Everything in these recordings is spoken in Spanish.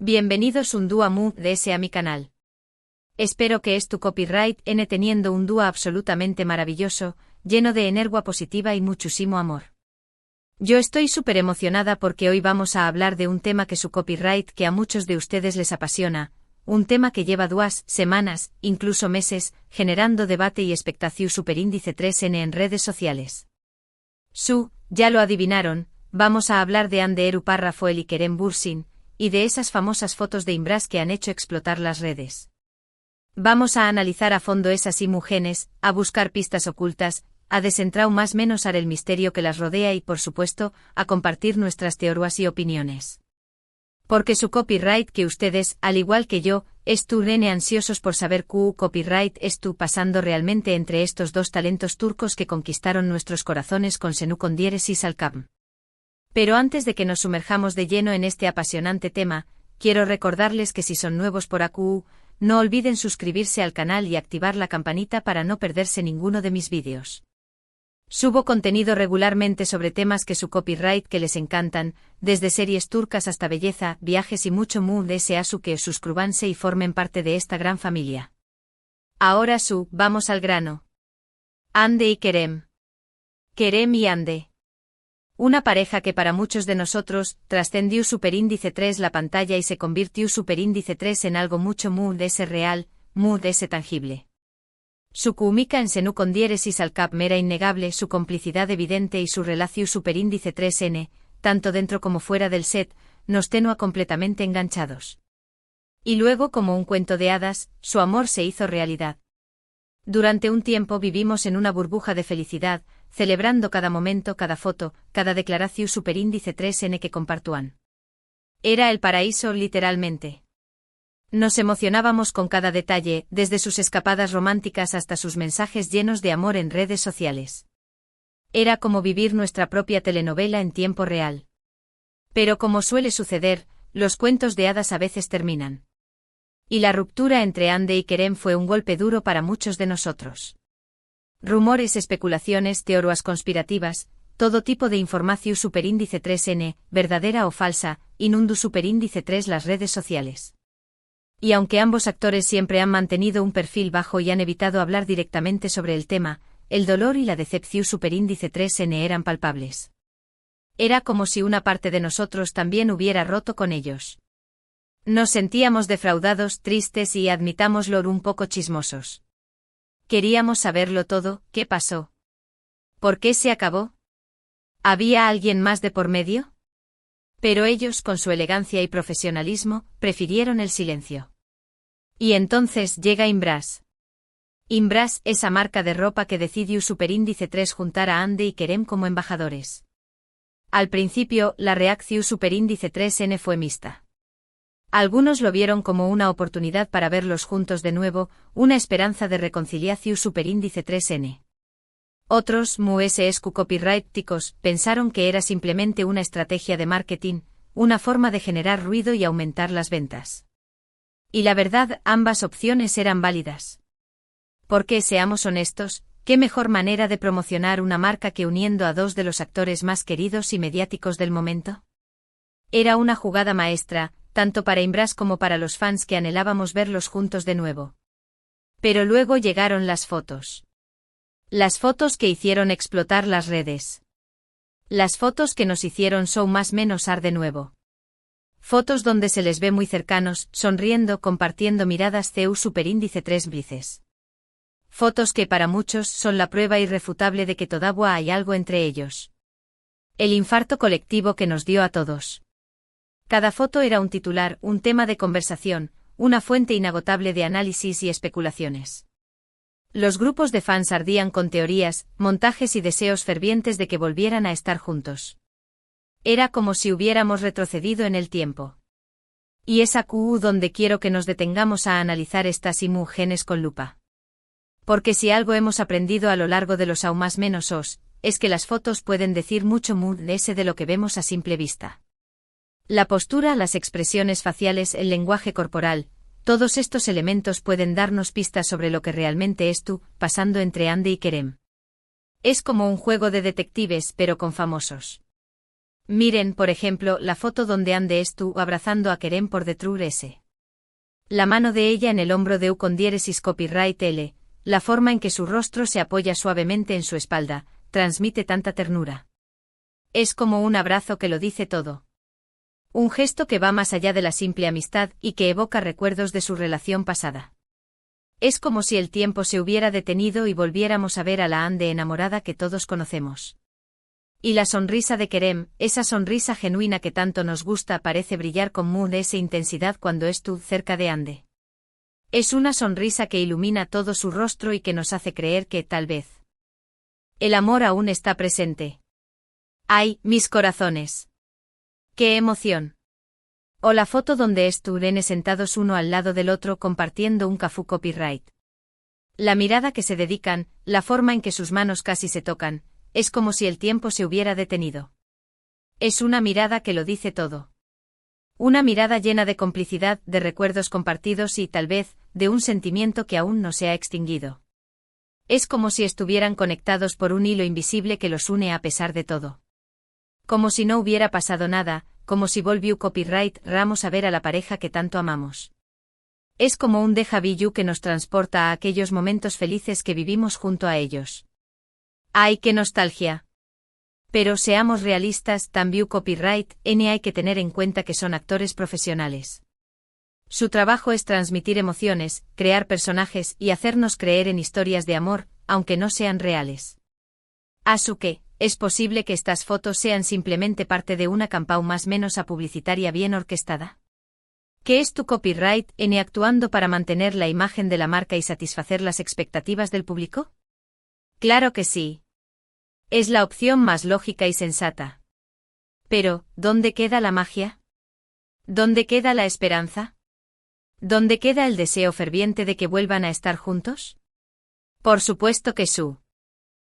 Bienvenidos un dúa mu de ese a mi canal. Espero que es tu copyright N teniendo un dúa absolutamente maravilloso, lleno de energía positiva y muchísimo amor. Yo estoy súper emocionada porque hoy vamos a hablar de un tema que su copyright que a muchos de ustedes les apasiona, un tema que lleva 2 semanas, incluso meses, generando debate y expectación superíndice 3N en redes sociales. Ya lo adivinaron, vamos a hablar de Hande Eru Parrafoel y Kerem Bürsin, y de esas famosas fotos de Imbras que han hecho explotar las redes. Vamos a analizar a fondo esas imágenes, a buscar pistas ocultas, a desentrar más menos el misterio que las rodea y por supuesto, a compartir nuestras teorías y opiniones. Porque su copyright que ustedes, al igual que yo, estuvieron ansiosos por saber qué copyright estuvo pasando realmente entre estos dos talentos turcos que conquistaron nuestros corazones con Senu Condieres y Salkam. Pero antes de que nos sumerjamos de lleno en este apasionante tema, quiero recordarles que si son nuevos por aquí, no olviden suscribirse al canal y activar la campanita para no perderse ninguno de mis vídeos. Subo contenido regularmente sobre temas que su copyright que les encantan, desde series turcas hasta belleza, viajes y mucho mu desea que suscríbanse y formen parte de esta gran familia. Ahora vamos al grano. Hande y Kerem. Kerem y Hande. Una pareja que para muchos de nosotros trascendió superíndice 3 la pantalla y se convirtió superíndice 3 en algo mucho mu de ese real, mu de ese tangible. Su química en Senu Condieres y Salkam era innegable, su complicidad evidente y su relación superíndice 3N, tanto dentro como fuera del set, nos tenía completamente enganchados. Y luego como un cuento de hadas, su amor se hizo realidad. Durante un tiempo vivimos en una burbuja de felicidad, celebrando cada momento, cada foto, cada declaración superíndice 3N que compartían. Era el paraíso literalmente. Nos emocionábamos con cada detalle, desde sus escapadas románticas hasta sus mensajes llenos de amor en redes sociales. Era como vivir nuestra propia telenovela en tiempo real. Pero como suele suceder, los cuentos de hadas a veces terminan. Y la ruptura entre Hande y Kerem fue un golpe duro para muchos de nosotros. Rumores, especulaciones, teorías conspirativas, todo tipo de información superíndice 3N, verdadera o falsa, inundó superíndice 3 las redes sociales. Y aunque ambos actores siempre han mantenido un perfil bajo y han evitado hablar directamente sobre el tema, el dolor y la decepción superíndice 3N eran palpables. Era como si una parte de nosotros también hubiera roto con ellos. Nos sentíamos defraudados, tristes y, admitámoslo, un poco chismosos. Queríamos saberlo todo, ¿qué pasó? ¿Por qué se acabó? ¿Había alguien más de por medio? Pero ellos, con su elegancia y profesionalismo, prefirieron el silencio. Y entonces llega Imbras. Imbras, esa marca de ropa que decidió superíndice 3 juntar a Hande y Kerem como embajadores. Al principio, la reacción superíndice 3N fue mixta. Algunos lo vieron como una oportunidad para verlos juntos de nuevo, una esperanza de reconciliación superíndice 3N. Otros, muesescu copyrighticos, pensaron que era simplemente una estrategia de marketing, una forma de generar ruido y aumentar las ventas. Y la verdad, ambas opciones eran válidas. Porque, seamos honestos, ¿qué mejor manera de promocionar una marca que uniendo a dos de los actores más queridos y mediáticos del momento? Era una jugada maestra, tanto para Imbras como para los fans que anhelábamos verlos juntos de nuevo. Pero luego llegaron las fotos. Las fotos que hicieron explotar las redes. Las fotos que nos hicieron más menos ar de nuevo. Fotos donde se les ve muy cercanos, sonriendo, compartiendo miradas superíndice 3 brices. Fotos que para muchos son la prueba irrefutable de que todavía hay algo entre ellos. El infarto colectivo que nos dio a todos. Cada foto era un titular, un tema de conversación, una fuente inagotable de análisis y especulaciones. Los grupos de fans ardían con teorías, montajes y deseos fervientes de que volvieran a estar juntos. Era como si hubiéramos retrocedido en el tiempo. Y es aquí donde quiero que nos detengamos a analizar estas imágenes con lupa. Porque si algo hemos aprendido a lo largo de los aún más menos es que las fotos pueden decir mucho de lo que vemos a simple vista. La postura, las expresiones faciales, el lenguaje corporal, todos estos elementos pueden darnos pistas sobre lo que realmente pasando entre Hande y Kerem. Es como un juego de detectives pero con famosos. Miren, por ejemplo, la foto donde Ande estu abrazando a Kerem por detrás. La mano de ella en el hombro de U con diéresis copyright L, la forma en que su rostro se apoya suavemente en su espalda, transmite tanta ternura. Es como un abrazo que lo dice todo. Un gesto que va más allá de la simple amistad y que evoca recuerdos de su relación pasada. Es como si el tiempo se hubiera detenido y volviéramos a ver a la Ande enamorada que todos conocemos. Y la sonrisa de Kerem, esa sonrisa genuina que tanto nos gusta, parece brillar con esa intensidad cuando estuvo cerca de Ande. Es una sonrisa que ilumina todo su rostro y que nos hace creer que, tal vez, el amor aún está presente. ¡Ay, mis corazones! ¡Qué emoción! O la foto donde estuvieron sentados uno al lado del otro compartiendo un café copyright. La mirada que se dedican, la forma en que sus manos casi se tocan, es como si el tiempo se hubiera detenido. Es una mirada que lo dice todo. Una mirada llena de complicidad, de recuerdos compartidos y, tal vez, de un sentimiento que aún no se ha extinguido. Es como si estuvieran conectados por un hilo invisible que los une a pesar de todo. Como si no hubiera pasado nada, como si volvió copyright ramos a ver a la pareja que tanto amamos. Es como un déjà vu que nos transporta a aquellos momentos felices que vivimos junto a ellos. ¡Ay, qué nostalgia! Pero seamos realistas, también copyright hay que tener en cuenta que son actores profesionales. Su trabajo es transmitir emociones, crear personajes y hacernos creer en historias de amor, aunque no sean reales. Así que, es posible que estas fotos sean simplemente parte de una campaña más menos a publicitaria bien orquestada. ¿Qué es tu copyright actuando para mantener la imagen de la marca y satisfacer las expectativas del público? Claro que sí. Es la opción más lógica y sensata. Pero, ¿dónde queda la magia? ¿Dónde queda la esperanza? ¿Dónde queda el deseo ferviente de que vuelvan a estar juntos? Por supuesto que sí.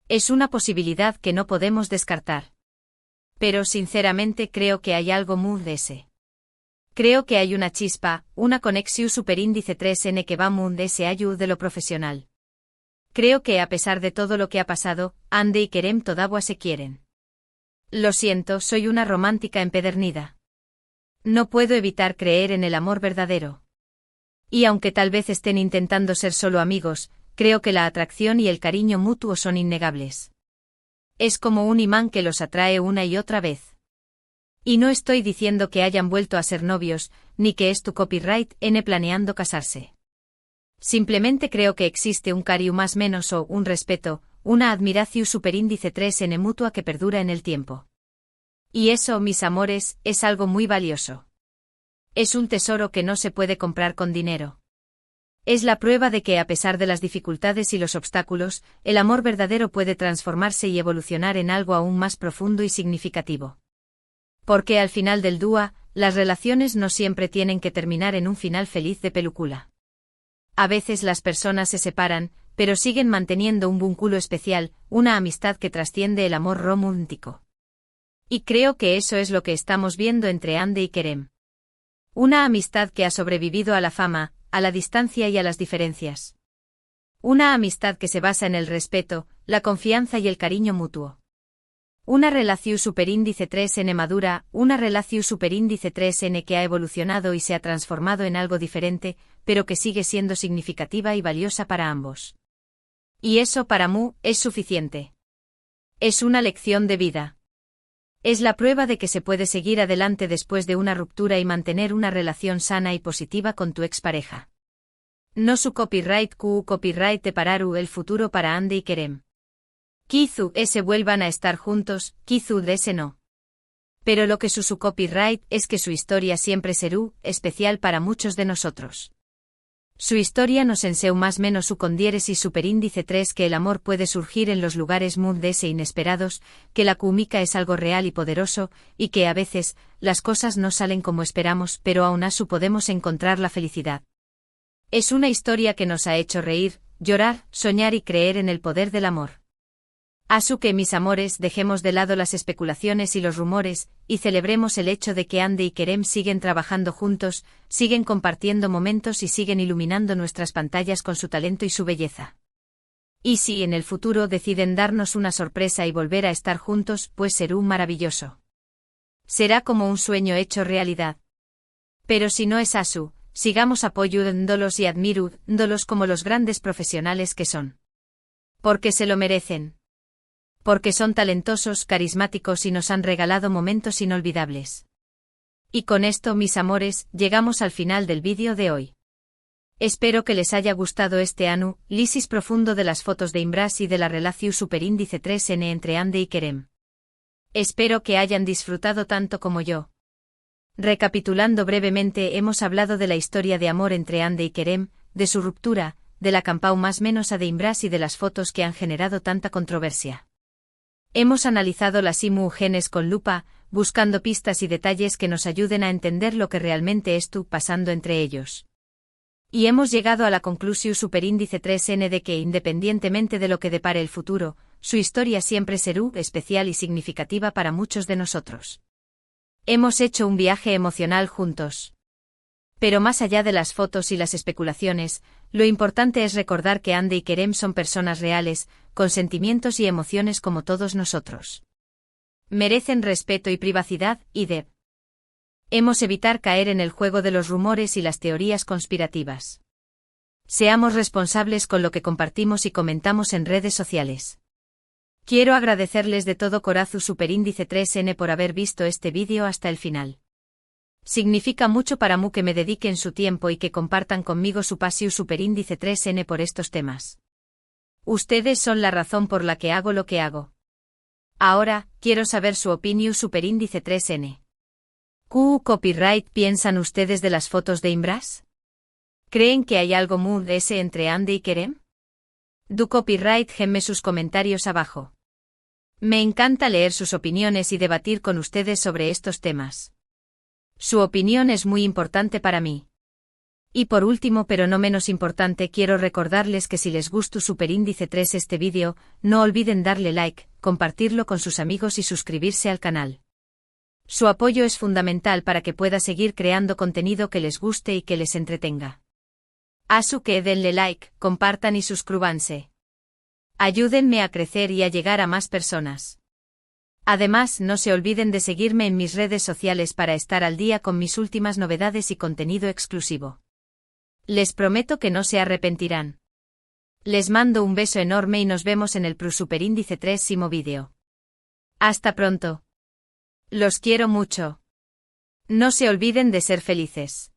Es una posibilidad que no podemos descartar. Pero sinceramente creo que hay algo muy de ese. Creo que hay una chispa, una conexión superíndice 3N que va muy de ese ayuda de lo profesional. Creo que a pesar de todo lo que ha pasado, Ande y Kerem todavía se quieren. Lo siento, soy una romántica empedernida. No puedo evitar creer en el amor verdadero. Y aunque tal vez estén intentando ser solo amigos, creo que la atracción y el cariño mutuo son innegables. Es como un imán que los atrae una y otra vez. Y no estoy diciendo que hayan vuelto a ser novios, ni que es tu copyright planeando casarse. Simplemente creo que existe un cariño más menos o un respeto, una admiración superíndice 3N mutua que perdura en el tiempo. Y eso, mis amores, es algo muy valioso. Es un tesoro que no se puede comprar con dinero. Es la prueba de que a pesar de las dificultades y los obstáculos, el amor verdadero puede transformarse y evolucionar en algo aún más profundo y significativo. Porque al final del día, las relaciones no siempre tienen que terminar en un final feliz de película. A veces las personas se separan, pero siguen manteniendo un vínculo especial, una amistad que trasciende el amor romántico. Y creo que eso es lo que estamos viendo entre Ande y Kerem. Una amistad que ha sobrevivido a la fama, a la distancia y a las diferencias. Una amistad que se basa en el respeto, la confianza y el cariño mutuo. Una relación superíndice 3N madura, una relación superíndice 3N que ha evolucionado y se ha transformado en algo diferente, pero que sigue siendo significativa y valiosa para ambos. Y eso para mí es suficiente. Es una lección de vida. Es la prueba de que se puede seguir adelante después de una ruptura y mantener una relación sana y positiva con tu expareja. No su copyright copyright te pararu el futuro para Ande y Kerem. Quizú ese vuelvan a estar juntos, quizú de ese no. Pero lo que su copyright es que su historia siempre será especial para muchos de nosotros. Su historia nos enseñó más menos su con diéresis superíndice 3 que el amor puede surgir en los lugares muy inesperados, que la química es algo real y poderoso, y que a veces, las cosas no salen como esperamos pero aún así podemos encontrar la felicidad. Es una historia que nos ha hecho reír, llorar, soñar y creer en el poder del amor. Así que mis amores dejemos de lado las especulaciones y los rumores, y celebremos el hecho de que Ande y Kerem siguen trabajando juntos, siguen compartiendo momentos y siguen iluminando nuestras pantallas con su talento y su belleza. Y si en el futuro deciden darnos una sorpresa y volver a estar juntos, pues será maravilloso. será como un sueño hecho realidad. Pero si no es así, sigamos apoyándolos y admirándolos como los grandes profesionales que son. Porque se lo merecen. Porque son talentosos, carismáticos y nos han regalado momentos inolvidables. Y con esto, mis amores, llegamos al final del vídeo de hoy. Espero que les haya gustado este análisis profundo de las fotos de Imbras y de la relación superíndice 3N entre Ande y Kerem. Espero que hayan disfrutado tanto como yo. Recapitulando brevemente, hemos hablado de la historia de amor entre Ande y Kerem, de su ruptura, de la campau más menos de Imbras y de las fotos que han generado tanta controversia. Hemos analizado las imágenes con lupa, buscando pistas y detalles que nos ayuden a entender lo que realmente estuvo pasando entre ellos. Y hemos llegado a la conclusión superíndice 3N de que, independientemente de lo que depare el futuro, su historia siempre será especial y significativa para muchos de nosotros. Hemos hecho un viaje emocional juntos. Pero más allá de las fotos y las especulaciones, lo importante es recordar que Ande y Kerem son personas reales, con sentimientos y emociones como todos nosotros. Merecen respeto y privacidad, y debemos evitar caer en el juego de los rumores y las teorías conspirativas. Seamos responsables con lo que compartimos y comentamos en redes sociales. Quiero agradecerles de todo corazón superíndice 3N por haber visto este vídeo hasta el final. Significa mucho para mí que me dediquen su tiempo y que compartan conmigo su pasión superíndice 3N por estos temas. Ustedes son la razón por la que hago lo que hago. Ahora, quiero saber su opinión superíndice 3N. ¿Qué copyright piensan ustedes de las fotos de Imbras? ¿Creen que hay algo muy ese entre Ande y Kerem? Du copyright gemme sus comentarios abajo. Me encanta leer sus opiniones y debatir con ustedes sobre estos temas. Su opinión es muy importante para mí. Y por último, pero no menos importante, quiero recordarles que si les gustó superíndice 3 este vídeo, no olviden darle like, compartirlo con sus amigos y suscribirse al canal. Su apoyo es fundamental para que pueda seguir creando contenido que les guste y que les entretenga. Así que denle like, compartan y suscríbanse. Ayúdenme a crecer y a llegar a más personas. Además, no se olviden de seguirme en mis redes sociales para estar al día con mis últimas novedades y contenido exclusivo. Les prometo que no se arrepentirán. Les mando un beso enorme y nos vemos en el superíndice 3º vídeo. Hasta pronto. Los quiero mucho. No se olviden de ser felices.